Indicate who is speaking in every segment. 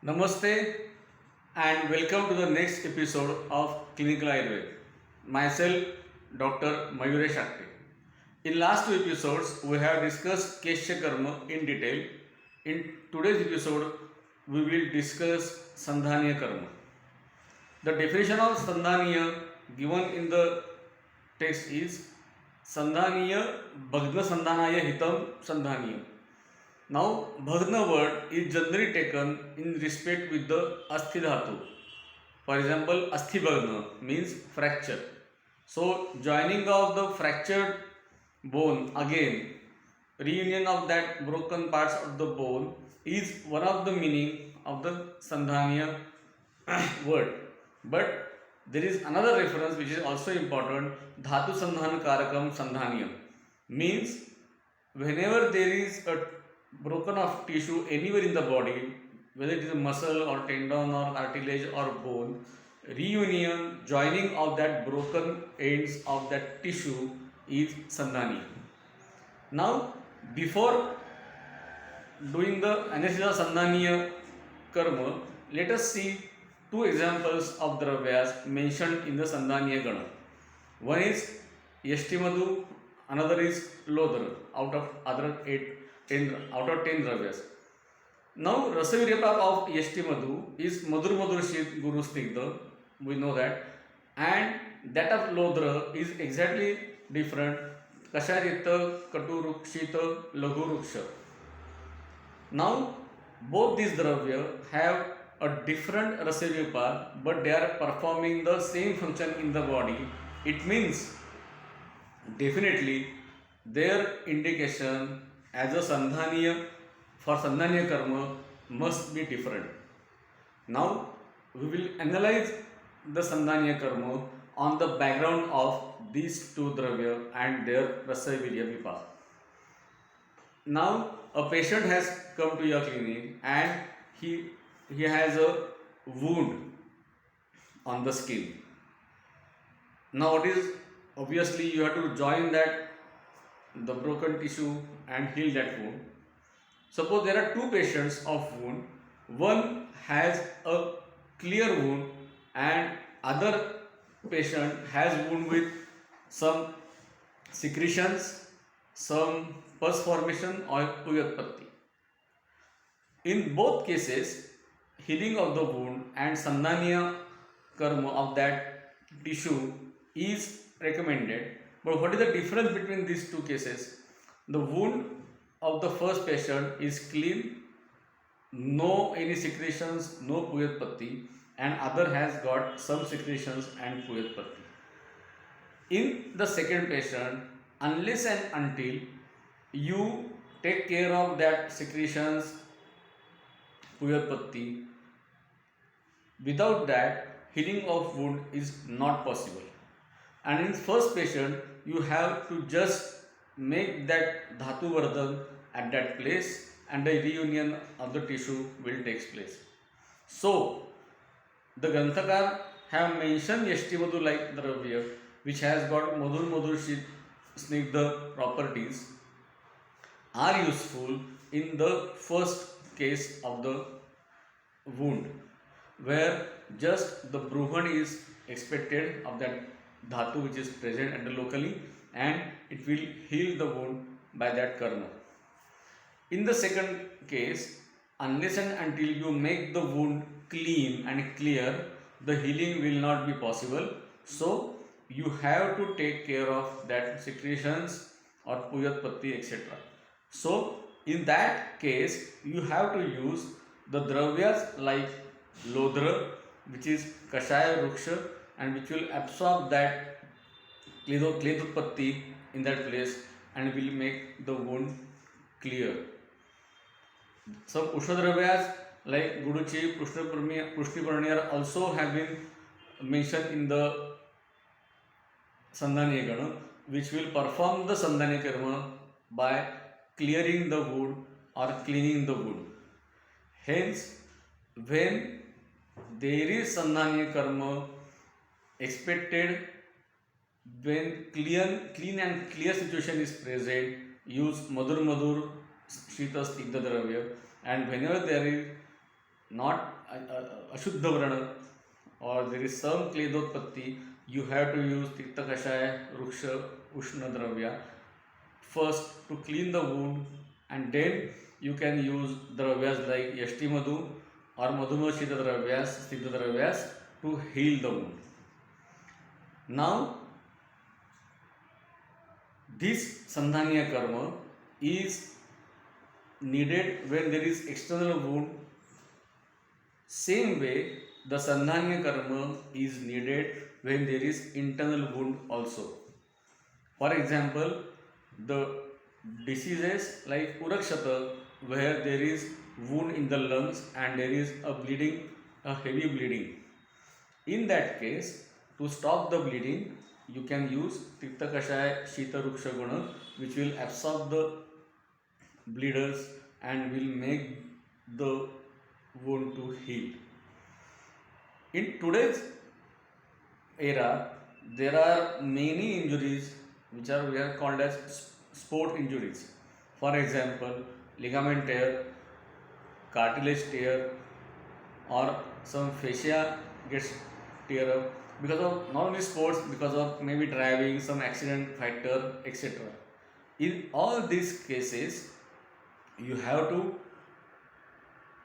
Speaker 1: Namaste and welcome to the next episode of Clinical Ayurveda. Myself, Dr. Mayuresh Akte. In last two episodes, we have discussed Kesha Karma in detail. In today's episode, we will discuss Sandhaniya Karma. The definition of Sandhaniya given in the text is Sandhaniya Bhagna Sandhanaya Hitam Sandhaniya. Now, Bhagna word is generally taken in respect with the Asthi Dhatu. For example, Asthi Bhagna means fracture. So, joining of the fractured bone again, reunion of that broken parts of the bone is one of the meaning of the Sandhaniya word. But there is another reference which is also important, Dhatu Sandhan Karakam Sandhaniyam means whenever there is a broken of tissue anywhere in the body, whether it is a muscle or tendon or cartilage or bone, reunion, joining of that broken ends of that tissue is Sandhani. Now, before doing the anesthesia Sandhaniya karma, let us see two examples of dravyas mentioned in the Sandhaniya Gana. One is Yashtimadu, another is Lodra out of other 10 out of 10 dravyas. Now, Rasaviryapa of Yashtimadu is Madur Madur Shit Guru Snigdha, we know that, and that of Lodra is exactly different. Kasharita, Katu Rukshita, Laghu Ruksha. Now, both these dravya have a different Rasaviryapa, but they are performing the same function in the body. It means definitely their indication as a Sandhaniya for Sandhaniya karma must be different. Now we will analyze the Sandhaniya karma on the background of these two dravya and their Rasavirya Vipa. Now a patient has come to your clinic and he has a wound on the skin. Now what is obviously you have to join that the broken tissue and heal that wound. Suppose there are two patients of wound, one has a clear wound and other patient has wound with some secretions, some pus formation or puyatpatti. In both cases, healing of the wound and Sandhaniya karma of that tissue is recommended. But what is the difference between these two cases? The wound of the first patient is clean, no any secretions, no puyatpatti, and other has got some secretions and puyatpatti. In the second patient, unless and until you take care of that secretions, puyatpatti, without that healing of wound is not possible. And in first patient, you have to just make that dhatu vardhan at that place and the reunion of the tissue will take place. So, the Granthakar have mentioned Yashtimadu like dravya which has got Madhur Madhur Snigdha properties are useful in the first case of the wound where just the bruhan is expected of that dhatu which is present at the locally and it will heal the wound by that karma. In the second case, unless and until you make the wound clean and clear, the healing will not be possible. So, you have to take care of that secretions or puyatpatti etc. So, in that case, you have to use the dravyas like Lodra, which is Kashaya Ruksha, and which will absorb that Kledutpatti in that place and will make the wound clear. Some Ushadravyas like Guduchi, Pushniparni are also have been mentioned in the Sandhaniya Gana, which will perform the Sandhaniya Karma by clearing the wound or cleaning the wound. Hence, when there is Sandhaniya Karma expected, when clean and clear situation is present, use Madhur Madhur Shita Snigdha Dravya, and whenever there is not Ashuddha Vrana or there is some Kledotpatti, you have to use Tikta Kashaya, Ruksha, Ushna Dravya first to clean the wound, and then you can use dravyas like Yashti Madhu or Madhuma Shita Dravyas, Siddha Dravyas to heal the wound. Now, this Sandhaniya karma is needed when there is external wound. Same way, the Sandhaniya karma is needed when there is internal wound also. For example, the diseases like Urakshata, where there is wound in the lungs and there is a bleeding, a heavy bleeding. In that case, to stop the bleeding, you can use Tikta Kashaya Shita Ruksha Guna, which will absorb the bleeders and will make the wound to heal. In today's era, there are many injuries which are we are called as sport injuries. For example, ligament tear, cartilage tear, or some fascia gets tear up because of not only sports, because of maybe driving, some accident factor, etc. In all these cases, you have to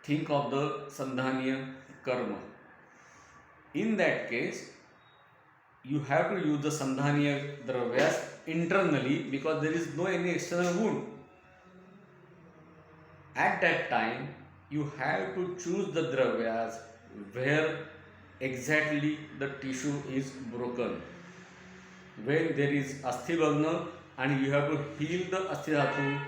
Speaker 1: think of the Sandhaniya karma. In that case, you have to use the Sandhaniya dravyas internally because there is no any external wound. At that time, you have to choose the dravyas where exactly the tissue is broken. When there is Asthibhagna and you have to heal the Asthidhatu,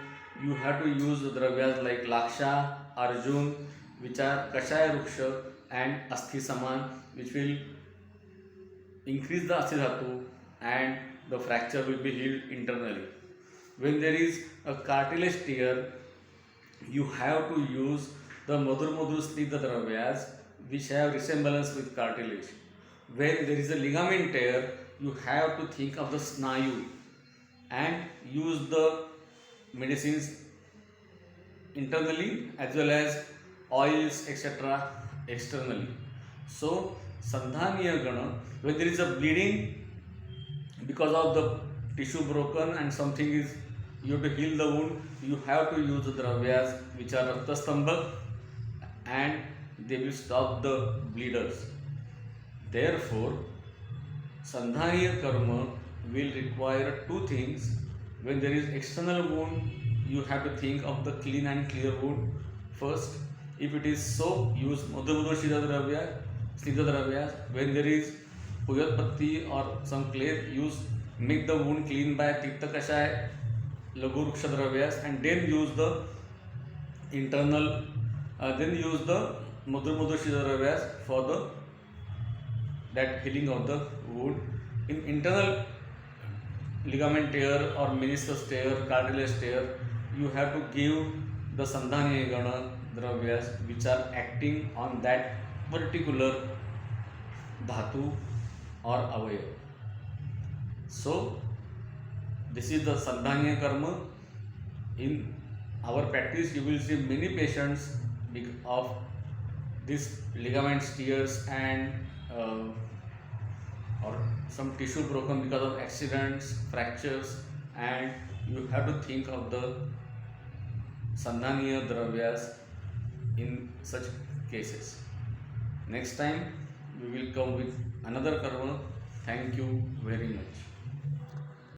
Speaker 1: you have to use the dravyas like Laksha, Arjun, which are Kashaya Ruksha, and Asthi Saman, which will increase the Asthidhatu and the fracture will be healed internally. When there is a cartilage tear, you have to use the Madhur Madhur Snigdha Dravyas which have resemblance with cartilage. When there is a ligament tear, you have to think of the Snayu and use the medicines internally as well as oils etc. externally. So, Sandhaniya Gana, when there is a bleeding because of the tissue broken and something is you have to heal the wound, you have to use the dravyas which are Raktastambhak and they will stop the bleeders. Therefore, Sandhaniya karma will require two things. When there is external wound, you have to think of the clean and clear wound first. If it is so, use Madhumudho Snigdha Dravyas. When there is Puyatpatti or some clay, make the wound clean by Tikta Kashaya, Laghu Ruksha Dravyas, and then use the internal, then use the Madhumudho Dravyas for the that healing of the wound. In internal ligament tear or meniscus tear, cartilage tear, you have to give the Sandhaniya Gana dravyas which are acting on that particular dhatu or avaya. So, this is the Sandhaniya karma. In our practice, you will see many patients of this ligament tears and or some tissue broken because of accidents, fractures, and you have to think of the Sandhaniya dravyas in such cases. Next time we will come with another karma. Thank you very much.